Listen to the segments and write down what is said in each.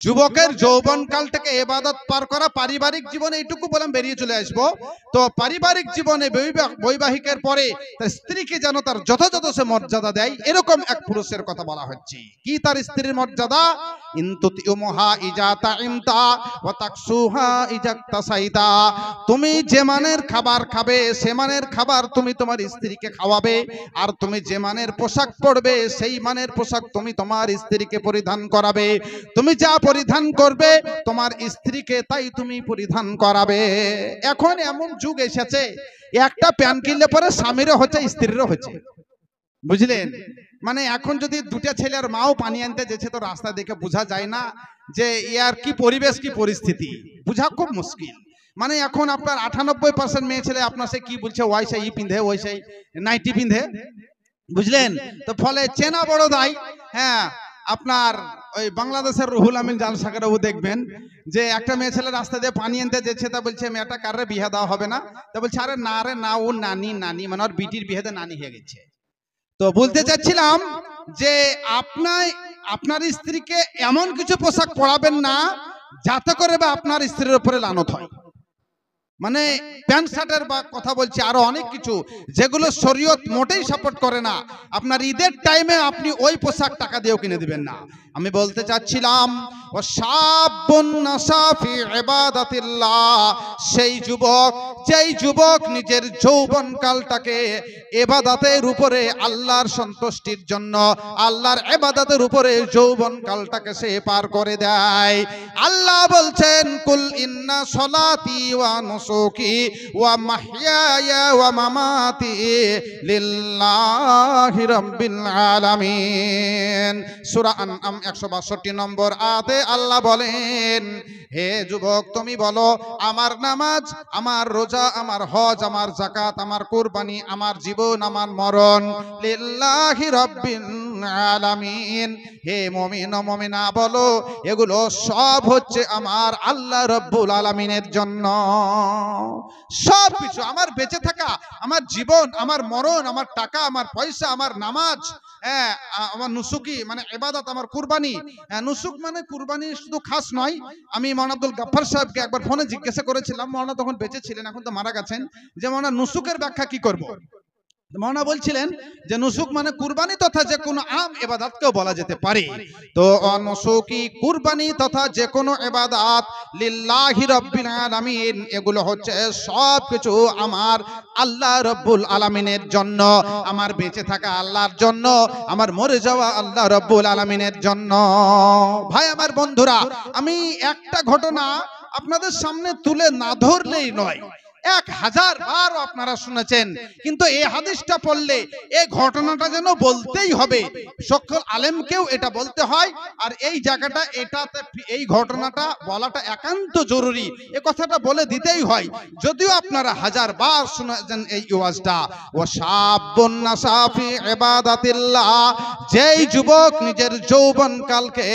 যুবকের যৌবনকালটাকে ইবাদত পার করা, পারিবারিক জীবনে এইটুকু বললাম, বেরিয়ে চলে আসবো। তো পারিবারিক জীবনে বৈবাহিকের পরে তার স্ত্রীকে যেন তার যথাযথ সে মর্যাদা দেয়, এরকম এক পুরুষের কথা বলা হচ্ছে। কি তার স্ত্রীর মর্যাদা? ইনতুতিউমুহা ইজা তাইমতা ওয়া তাকসুহা ইজা তাসাইতা। তুমি যে মানের খাবার খাবে সে মানের খাবার তুমি তোমার স্ত্রীকে খাওয়াবে, আর তুমি যে মানের পোশাক পরবে সেই মানের পোশাক তুমি তোমার স্ত্রীকে পরিধান করাবে। তুমি যা পরিধান করবে তোমার স্ত্রীকে তাই তুমি পরিধান করাবে। এখন এমন যুগ এসেছে, একটা প্যান্ট কিনলে পরে স্বামীরও হচ্ছে স্ত্রীরও হচ্ছে, বুঝলেন? মানে এখন যদি দুটা ছেলের মাও পানি আনতে যেছে তো রাস্তা দেখে বোঝা যায় না যে ইয়ার কি পরিবেশ কি পরিস্থিতি, বোঝা খুব মুশকিল। মানে এখন আপনার 98% মেয়ে ছেলে আপনার সে কি বলছে, ওই সেই পিন্ধে, ওই সেই নাইটি পিন্ধে, বুঝলেন? তো ফলে চেনা বড় দায়। হ্যাঁ, আপনার ওই বাংলাদেশের রুহুল আমিন জালসাকারও দেখবেন যে একটা মেয়ে ছেলে রাস্তা দিয়ে পানি আনতে যেছে, তা বলছে মেয়েটা কারে বিয়ে দেওয়া হবে না? তা বলছে আরে না রে না, ও নানি নানি, মানে ওর বিটির বিয়েতে নানি হয়ে গেছে। তো বলতে চাচ্ছিলাম যে আপনার স্ত্রীকে এমন কিছু পোশাক পরাবেন না যাতে করে বা আপনার স্ত্রীর উপরে লানত হয়। মানে প্যান্ট শার্টের বা কথা বলছি, আরো অনেক কিছু যেগুলো শরীয়ত মোটেই সাপোর্ট করে না। আপনার ঈদের টাইমে আপনি ওই পোশাক টাকা দিয়েও কিনে দিবেন না। আমি বলতে চাচ্ছিলাম ও শাবুন নাসা ফি ইবাদাতিল্লাহ, সেই যুবক যেই যুবক নিজের যৌবনকালটাকে ইবাদতের উপরে, আল্লাহর সন্তুষ্টির জন্য আল্লাহর ইবাদতের উপরে যৌবনকালটাকে সে পার করে দেয়। আল্লাহ বলছেন কুল ইন্না সলাতি ওয়া নুসুকি ওয়া মাহইয়ায়া ওয়া মামাতি লিল্লাহি রাব্বিল আলামিন। সূরা আনআম 162 নম্বর আয়াতে আল্লাহ বলেন, হে যুবক তুমি বলো আমার নামাজ, আমার রোজা, আমার হজ, আমার যাকাত, আমার কুরবানি, আমার জীবন, আমার মরণ লিল্লাহি রাব্বিল আলামিন। হে মুমিন ও মুমিনা বলো এগুলো সব হচ্ছে আমার আল্লাহ রাব্বুল আলামিনের জন্য। সব কিছু, আমার বেঁচে থাকা, আমার জীবন, আমার মরণ, আমার টাকা, আমার পয়সা, আমার নামাজ, আমার নুসুকি মানে ইবাদত, আমার কুরবানি। নুসুক মানে কুরবানি শুধু খাস নয়। আমি মাওলানা আব্দুল গাফফার সাহেবকে একবার ফোনে জিজ্ঞাসা করেছিলাম, মাওলানা তখন বেঁচে ছিলেন, এখন তো মারা গেছেন, যে মাওলানা নুসুকের ব্যাখ্যা কি করব? মাওলানা বলছিলেন যে নুসুক মানে কুরবানি তথা যে কোনো আম ইবাদতকেও বলা যেতে পারে। তো নুসুকি কুরবানি তথা যে কোনো ইবাদত লিল্লাহি রাব্বিল আলামিন, এগুলো হচ্ছে সব কিছু আমার আল্লাহ রাব্বুল আলামিনের জন্য, আমার বেঁচে থাকা আল্লাহর জন্য, আমার মরে যাওয়া আল্লাহ রাব্বুল আলামিনের জন্য। ভাই আমার বন্ধুরা, আমি একটা ঘটনা আপনাদের সামনে তুলে না ধরলেই নয়, 1000 বার আপনারা শুনেছেন, কিন্তু এই হাদিসটা পড়লে এই ঘটনাটা যেন বলতেই হবে, সকল আলেমকেও এটা বলতে হয়। আর এই জায়গাটা এটাতে এই ঘটনাটা বলাটা একান্ত জরুরি, এই কথাটা বলে দিতেই হয়, যদিও আপনারা 1000 বার শুনেছেন এই ওয়াজটা। ও শাবুন নাসা ফি ইবাদাতিল্লাহ, যেই যুবক নিজের যৌবনকালকে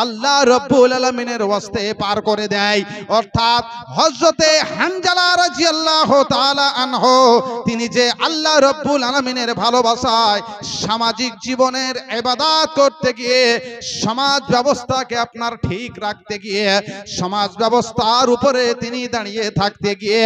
আল্লাহ রাব্বুল আলামিনের ওয়াস্তে পার করে দেয়, অর্থাৎ হযরতে হানজালা রাদিয়াল্লাহু তাআলা আনহু, তিনি যে আল্লাহ রাব্বুল আলামিনের ভালোবাসায় সামাজিক জীবনের ইবাদত করতে গিয়ে, সমাজ ব্যবস্থাকে আপনার ঠিক রাখতে গিয়ে, সমাজ ব্যবস্থার উপরে তিনি দাঁড়িয়ে থাকতে গিয়ে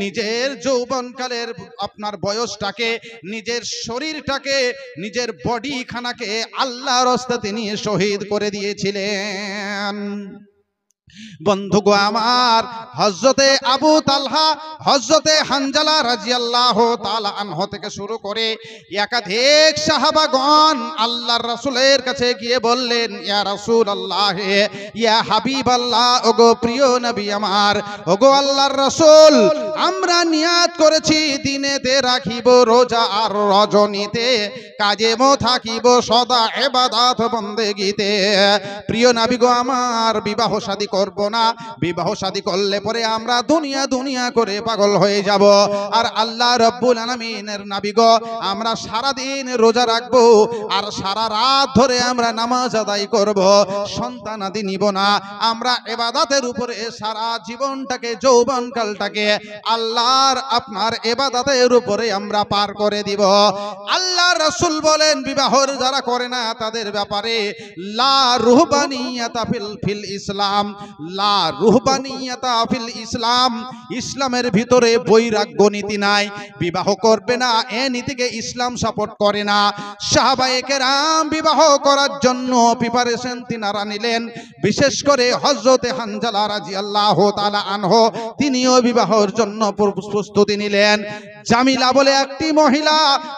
নিজের যৌবনকালের আপনার বয়সটাকে, নিজের শরীরটাকে, নিজের বডি খানাকে আল্লাহর রাস্তায় তিনি শহীদ করে দিয়েছিলেন। বন্ধুগো আমার, হযরতে আবু তালহা, হযরতে হানজালা রাদিয়াল্লাহু তাআলা আনহু থেকে শুরু করে একাধিক সাহাবাগণ আল্লাহর রাসূলের কাছে গিয়ে বললেন, ইয়া রাসূলুল্লাহ, ইয়া হাবিবাল্লাহ, ওগো প্রিয় নবী আমার, ওগো আল্লাহর রাসূল, আমরা নিয়াত করেছি দিনেতে রাখিব রোজা আর রজনীতে কাজে মো থাকিব সদা ইবাদত বন্দেগীতে। প্রিয় নবী গো আমার, বিবাহ শাদী করব না। বিবাহ শাদী করলে পরে আমরা দুনিয়া দুনিয়া করে পাগল হয়ে যাব। আর আল্লাহ রব্বুল আলামিনের নবী গো, আমরা সারা দিন রোজা রাখবো আর সারা রাত ধরে আমরা নামাজ আদায় করব, সন্তানাদি নিব না। আমরা ইবাদতের উপরে সারা জীবনটাকে, যৌবনকালটাকে আল্লাহর আপনার ইবাদতের উপরে আমরা পার করে দিব। আল্লাহ রাসূল বলেন, বিবাহর যারা করে না তাদের ব্যাপারে লা রুহবানিয়াতা ফিল ইসলাম, লা রুহবানিয়াতা ফিল ইসলাম, ইসলামের ভিতরে বৈরাগ্য নীতি নাই। বিবাহ করবে না এ নীতিকে ইসলাম সাপোর্ট করে না। সাহাবায়ে কেরাম বিবাহ করার জন্য প্রিপারেশন তিনারা নিলেন। বিশেষ করে হযরতে হানজালা রাদিয়াল্লাহু তাআলা আনহু, তিনিও বিবাহের জন্য প্রস্তুতি নিলেন। জামিলা বলে একটি মহিলা,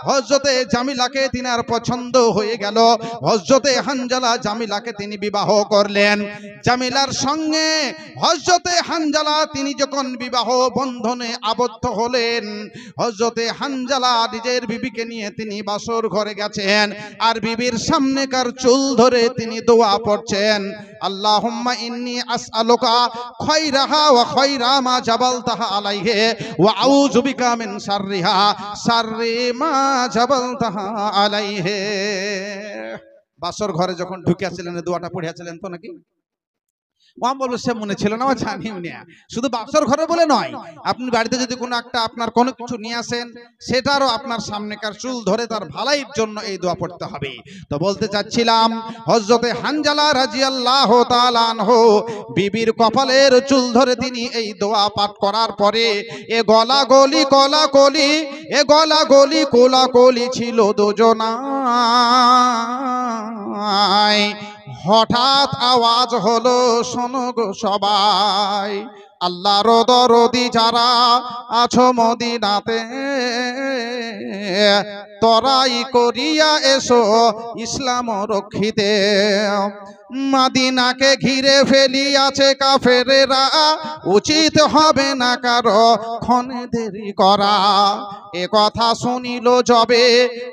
হযরতে জামিলাকে তিনার পছন্দ হয়ে গেল। হযরতে হানজালা জামিলাকে তিনি বিবাহ করলেন। জামিলার সঙ্গে হযরতে হানজালা তিনি যখন বিবাহ বন্ধনে আবদ্ধ হলেন, হযরতে হানজালা নিজের বিবিকে নিয়ে তিনি বাসর ঘরে গেছেন আর বিবির সামনেকার চুল ধরে তিনি দোয়া পড়ছেন, আল্লাহুম্মা ইন্নী আসআলুকা খায়রাহা ওয়া খায়রা মা জাবালতাহা আলাইহি ওয়া আউযু বিকা মিন শাররিহা শাররি মা জাবালতাহা আলাইহি। বাসর ঘরে যখন ঢুকিয়াছিলেন দোয়াটা পড়িয়াছিলেন তো নাকি? ওয়াম বলল সে মনে ছিল না, ও জানিও না। শুধু বাসর ঘরে বলে নয়, আপনি বাড়িতে যদি কোনো একটা আপনার কোনো কিছু নিয়ে আসেন, সেটারও আপনার সামনেকার চুল ধরে তার ভালাইয়ের জন্য এই দোয়া পড়তে হবে। তো বলতে চাচ্ছিলাম, হযরতে হানজালা রাদিয়াল্লাহু তাআলা আনহু বিবির কপালের চুল ধরে তিনি এই দোয়া পাঠ করার পরে এ গলাগলি কলাকলি, এ গলাগলি কোলাকলি ছিল দুজনায়। হঠাৎ আওয়াজ হলো, শোনো গো সবাই, আল্লাহর দরদি যারা আছো মদিনাতে, তরাই করিয়া এসো ইসলাম রক্ষিতে। মদিনাকে ঘিরে ফেলিয়াছে কাফেরেরা, উচিত হবে না কারো ক্ষণে দেরি করা। এ কথা শুনিল যবে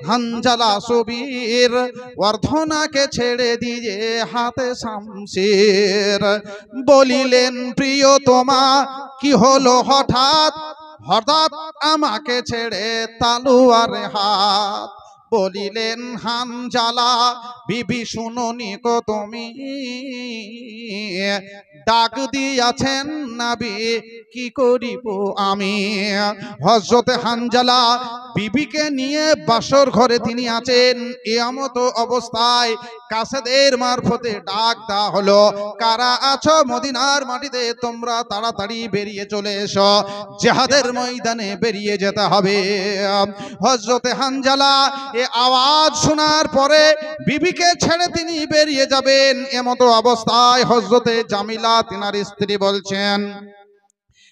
হানজালা সুবীর, অর্ধনাকে ছেড়ে দিয়ে হাতে শামশির। বলিলেন, প্রিয় তোমা কি হলো হঠাৎ, হঠাৎ আমাকে ছেড়ে তালুয়ারে হাত। বলিলেন হানজালা, বিবি শুনোনি কো তুমি, ডাক দিয়াছেন নবী কি করিব আমি। হযরতে হানজালা বিবিকে নিয়ে বাসর ঘরে তিনি আছেন। এমত অবস্থায় কাসেদের মারফতে ডাক দেওয়া হলো, কারা আছো মদিনার মাটিতে, তোমরা তাড়াতাড়ি বেরিয়ে চলে এসো, জিহাদের ময়দানে বেরিয়ে যেতে হবে। হযরতে হানজালা এ আওয়াজ শোনার পরে বিবিকে ছেড়ে তিনি বেরিয়ে যাবেন। এমত অবস্থায় হযরতে জামিলা তিনার স্ত্রী বলছেন,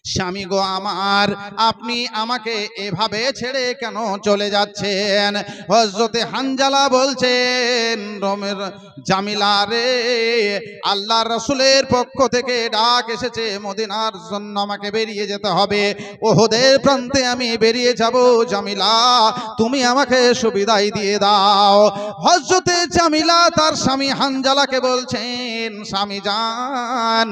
স্বামী গো আমার, আপনি আমাকে এভাবে ছেড়ে কেন চলে যাচ্ছেন? হযরতে হানজালা বলছেন, জামিলা রে, আল্লাহর রাসূলের পক্ষ থেকে ডাক এসেছে, মদিনার জন্য আমাকে বেরিয়ে যেতে হবে। ওহদের প্রান্তে আমি বেরিয়ে যাব, জামিলা তুমি আমাকে সুবিধাই দিয়ে দাও। হযরতে জামিলা তার স্বামী হানজালাকে বলছেন, স্বামী জান,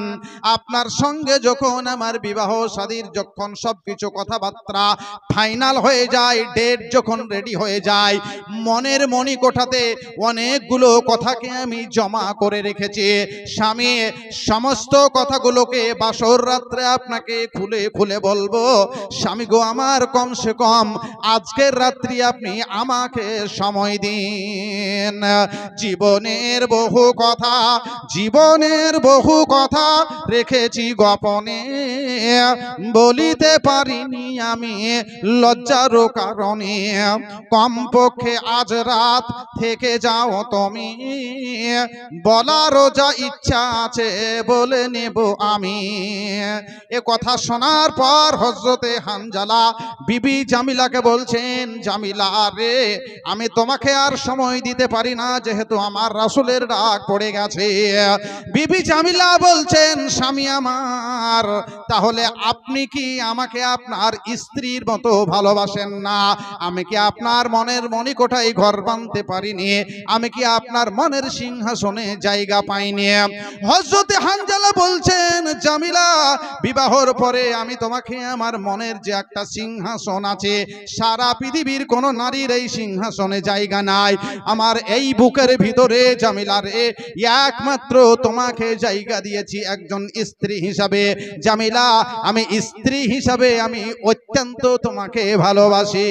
আপনার সঙ্গে যখন আমার বিবাহ শাদীর যখন সবকিছু কথাবার্তা ফাইনাল হয়ে যায়, ডেট যখন রেডি হয়ে যায়, মনের মণিকোঠাতে অনেকগুলো কথাকে আমি জমা করে রেখেছি। স্বামী, সমস্ত কথাগুলোকে বাসর রাত্রে আপনাকে খুলে খুলে বলবো। স্বামী গো আমার, কমসে কম আজকের রাত্রি আপনি আমাকে সময় দিন। জীবনের বহু কথা, জীবনের বহু কথা রেখেছি গোপনে, বলিতে পারিনি আমি লজ্জার কারণে। কমপক্ষে আজ রাত থেকে যাও তুমি, বলারও যা ইচ্ছা আছে বলে নেব আমি। এ কথা শোনার পর হযরতে হানজালা বিবি জামিলাকে বলছেন, জামিলা রে, আমি তোমাকে আর সময় দিতে পারি না, যেহেতু আমার রাসূলের ডাক পড়ে গেছে। বিবি জামিলা বলছেন, স্বামী আমার, তাহলে আপনি কি আমাকে আপনার স্ত্রীর মতো ভালোবাসেন না? আমি কি আপনার মনের মণিকোঠায় ঘর বাঁধতে পারিনি? আমি কি আপনার মনের সিংহাসনে জায়গা পাইনি? হযরতে হানজালা বলছেন, জামিলা, বিবাহর পরে আমি তোমাকে আমার মনের যে একটা সিংহাসন আছে, সারা পৃথিবীর কোন নারীর এই সিংহাসনে জায়গা নাই। আমার এই বুকের ভিতরে জামিলা রে, একমাত্র তোমাকে জায়গা দিয়েছি একজন স্ত্রী হিসাবে। জামিলা, আমি স্ত্রী হিসাবে আমি অত্যন্ত তোমাকে ভালোবাসি,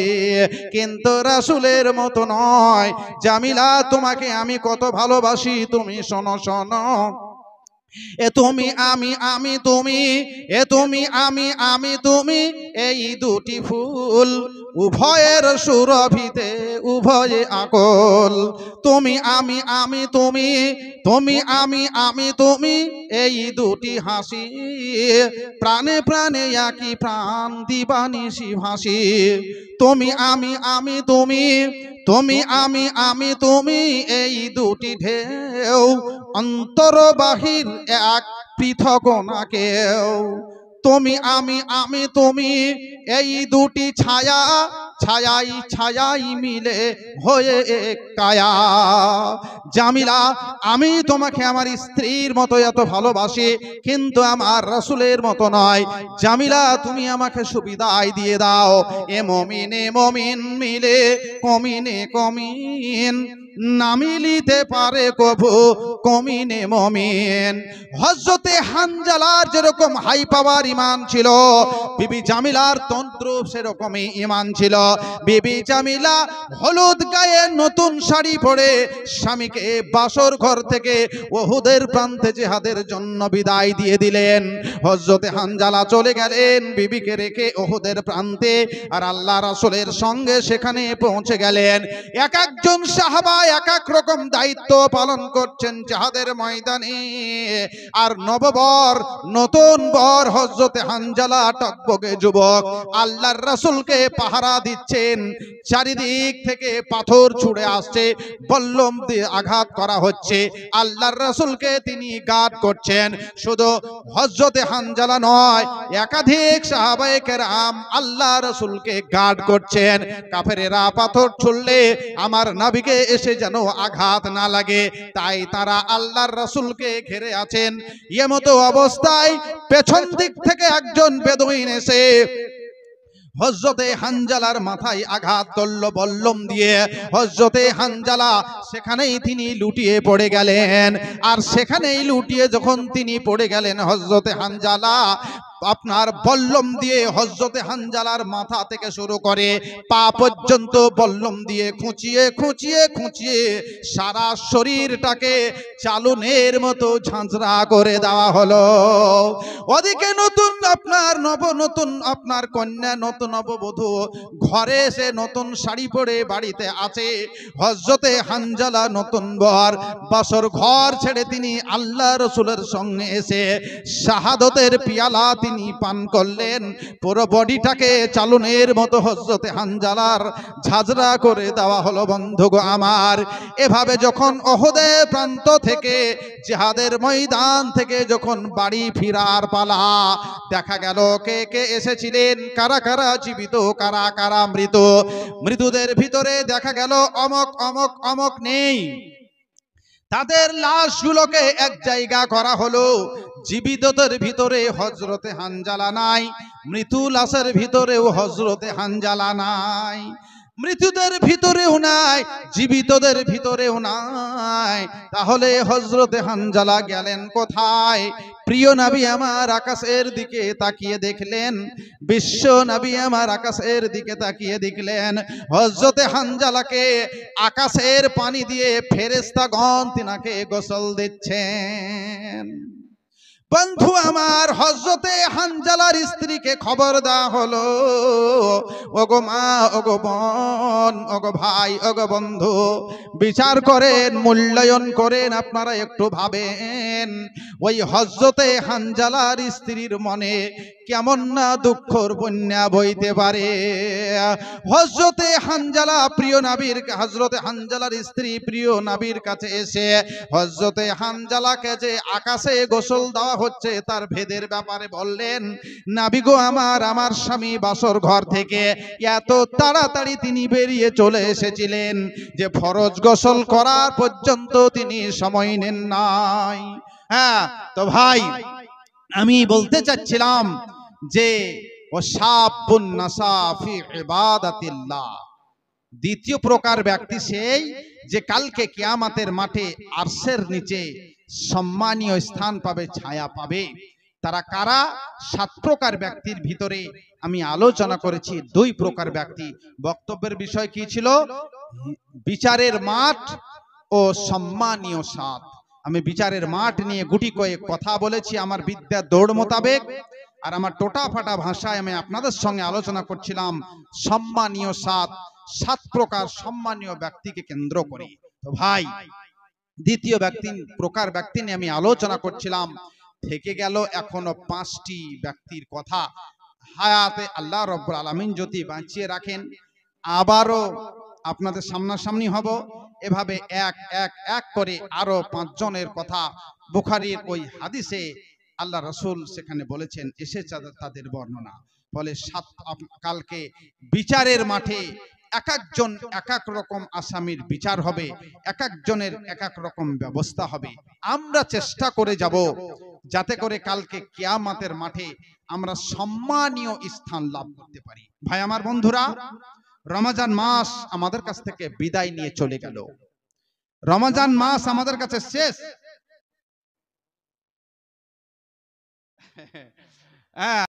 কিন্তু রাসূলের মতো নয়। জামিলা, তোমাকে আমি কত ভালোবাসি তুমি শোনো শোনো। এ তুমি আমি তুমি, এ তুমি আমি তুমি, এই দুটি ফুল উভয়ের সুরভিতে উভয়ে আকল। তুমি আমি তুমি, তুমি আমি তুমি, এই দুটি হাসি প্রাণে প্রাণে একই প্রাণ দিবানিশি ভাসি। তুমি আমি তুমি, তুমি আমি তুমি, এই দুটি ঢেউ অন্তর বাহির এক, পৃথক না কেউ। তুমি আমি তুমি, এই দুটি ছায়া, ছায়াই ছায়াই মিলে হয়ে এক কায়া। জামিলা, আমি তোমাকে আমার স্ত্রীর মতো এত ভালোবাসি, কিন্তু আমার রাসূলের মতো নয়। জামিলা, তুমি আমাকে সুবিধাই দিয়ে দাও। এ মমিন মিলে কমিনে কমিন, না মিলিতে পারে কভু কমিনে মমিন। হযরতে হানজালার যেরকম হাই পাওয়ার ঈমান ছিল, বিবি জামিলার তন্ত্র সেরকমই ঈমান ছিল। বিবি জামিলা হলুদ গায়ে নতুন শাড়ি পরে স্বামীকে বাসর ঘর থেকে উহুদের প্রান্তে জিহাদের জন্য বিদায় দিয়ে দিলেন। হযরতে হানজালা চলে গেলেন বিবিকে রেখে উহুদের প্রান্তে, আর আল্লাহ রাসূলের সঙ্গে সেখানে পৌঁছে গেলেন। এক একজন সাহাবা এক এক রকম দায়িত্ব পালন করছেন জিহাদের ময়দানে। আর নববর, নতুন বর হযরতে হানজালা টকবকে যুবক আল্লাহর রাসূলকে পাহারা দিচ্ছেন। চারিদিক থেকে পাথর ছুড়ে আসছে, বল্লম দিয়ে আঘাত করা হচ্ছে। আল্লাহর রাসূলকে তিনি গার্ড করছেন। শুধু হযরতে হানজালা নয়, একাধিক সাহাবায়ে কেরাম আল্লাহ রাসূলকে গার্ড করছেন। কাফেরেরা পাথর ছুড়লে আমার নবীকে এসে যেন আঘাত না লাগে, তাই তারা আল্লাহর রাসূলকে ঘিরে আছেন। এমতো অবস্থায় পেছন দিক থেকে একজন বেদুইন এসে হযরতে হানজালার মাথায় আঘাত করলো বল্লম দিয়ে। হযরতে হানজালা সেখানেই তিনি লুটিয়ে পড়ে গেলেন। আর সেখানেই লুটিয়ে যখন তিনি পড়ে গেলেন, হযরতে হানজালা আপনার বল্লম দিয়ে হযরতে হানজালার মাথা থেকে শুরু করে পা পর্যন্ত বল্লম দিয়ে খুঁচিয়ে খুঁচিয়ে খুঁচিয়ে সারা শরীরটাকে চালুনের মতো ঝাঁঝরা করে দেওয়া হলো। ওদিকে নতুন আপনার কন্যা, নতুন নববধূ ঘরে এসে নতুন শাড়ি পরে বাড়িতে আছে। হযরতে হানজালা নতুন বর বাসর ঘর ছেড়ে তিনি আল্লাহ রাসূলের সঙ্গে এসে শাহাদতের পিয়ালা তিনি পান করলেন। পুরো বডিটাকে চালুনের মতো হযরতে হানজালার ঝাঁঝরা করে দেওয়া হলো। বন্ধুগো আমার, এভাবে যখন উহুদের প্রান্ত থেকে জিহাদের ময়দান থেকে যখন বাড়ি ফিরার পালা, দেখা গেল কে কে এসেছিলেন, কারা কারা জীবিত, কারা কারা মৃত। মৃতদের ভিতরে দেখা গেল অমক অমক অমক নেই, তাদের লাশগুলোকে এক জায়গা করা হলো। জীবিতদের ভিতরে হযরতে হানজালা নাই, মৃত্যু লাশের ভিতরেও হযরতে হানজালা নাই। মৃতদের ভিতরেও নাই, জীবিতদের ভিতরেও নাই। তাহলে হযরতে হানজালা গেলেন কোথায়? প্রিয় নবী আমার আকাশের দিকে তাকিয়ে দেখলেন, বিশ্ব নবী আমার আকাশের দিকে তাকিয়ে দেখলেন হযরতে হানজালাকে আকাশের পানি দিয়ে ফেরেশতাগণ তিনাকে গোসল দিচ্ছেন। বন্ধু আমার, হযরতে হানজালার স্ত্রীকে খবর দেওয়া হলো, ওগো মা, ওগো বোন, ওগো ভাই, ওগো বন্ধু, বিচার করেন, মূল্যায়ন করেন, আপনারা একটু ভাবেন ওই হযরতে হানজালার স্ত্রীর মনে কেমন না দুঃখর বন্যা বইতে পারে। হযরতে হানজালা প্রিয় নবীর, হযরতে হানজালার স্ত্রী প্রিয় নবীর কাছে এসে হযরতে হানজালাকে যে আকাশে গোসল দেওয়া হচ্ছে তার ভেদের ব্যাপারে বললেন, নবী গো আমার স্বামী বাসর ঘর থেকে এত তাড়াতাড়ি তিনি বেরিয়ে চলে এসেছিলেন যে ফরজ গোসল করার পর্যন্ত তিনি সময় নেন নাই। হ্যাঁ, তো ভাই আমি বলতে চাচ্ছিলাম যে ওয়াশাবুন নাসা ফি ইবাদাতিল্লাহ, দ্বিতীয় প্রকার ব্যক্তি সেই যে কালকে কিয়ামতের মাঠে আরশের নিচে সম্মানীয় স্থান পাবে, ছায়া পাবে। তারা কারা? 7 প্রকার ব্যক্তির ভিতরে আমি আলোচনা করেছি 2 প্রকার ব্যক্তি। বক্তব্যের বিষয় কি ছিল? বিচারের মাঠ ও সম্মানীয় স্বাদ। আমি বিচারের মাঠ নিয়ে গুটি কয়েক কথা বলেছি আমার বিদ্যার দৌড় মোতাবেক, আর আমার টোটা ফাটা ভাষায় আমি আপনাদের সঙ্গে আলোচনা করছিলাম সম্মানীয় স্বাদ, 7 প্রকার সম্মানীয় ব্যক্তিকে কেন্দ্র করে। তো ভাই দ্বিতীয় প্রকার ব্যক্তি নিয়ে আমি আলোচনা করছিলাম, থেকে গেল এখনো 5টি ব্যক্তির কথা। হায়াতে আল্লাহ রাব্বুল আলামিন যদি বাঁচিয়ে রাখেন আবারও আপনাদের সামনাসামনি হব, এভাবে এক করে আরো 5 জনের কথা বুখারীর ওই হাদিসে আল্লাহ রাসূল সেখানে বলেছেন, এসেছে তাদের বর্ণনা। বলে কালকে বিচারের মাঠে এক একজন এক এক রকম আসামির বিচার হবে, এক একজনের এক এক রকম ব্যবস্থা হবে। আমরা চেষ্টা করে যাব যাতে করে কালকে কিয়ামতের মাঠে আমরা সম্মানীয় স্থান লাভ করতে পারি। ভাই আমার বন্ধুরা, রমজান মাস আমাদের কাছ থেকে বিদায় নিয়ে চলে গেল। রমজান মাস আমাদের কাছে শেষ। হ্যাঁ,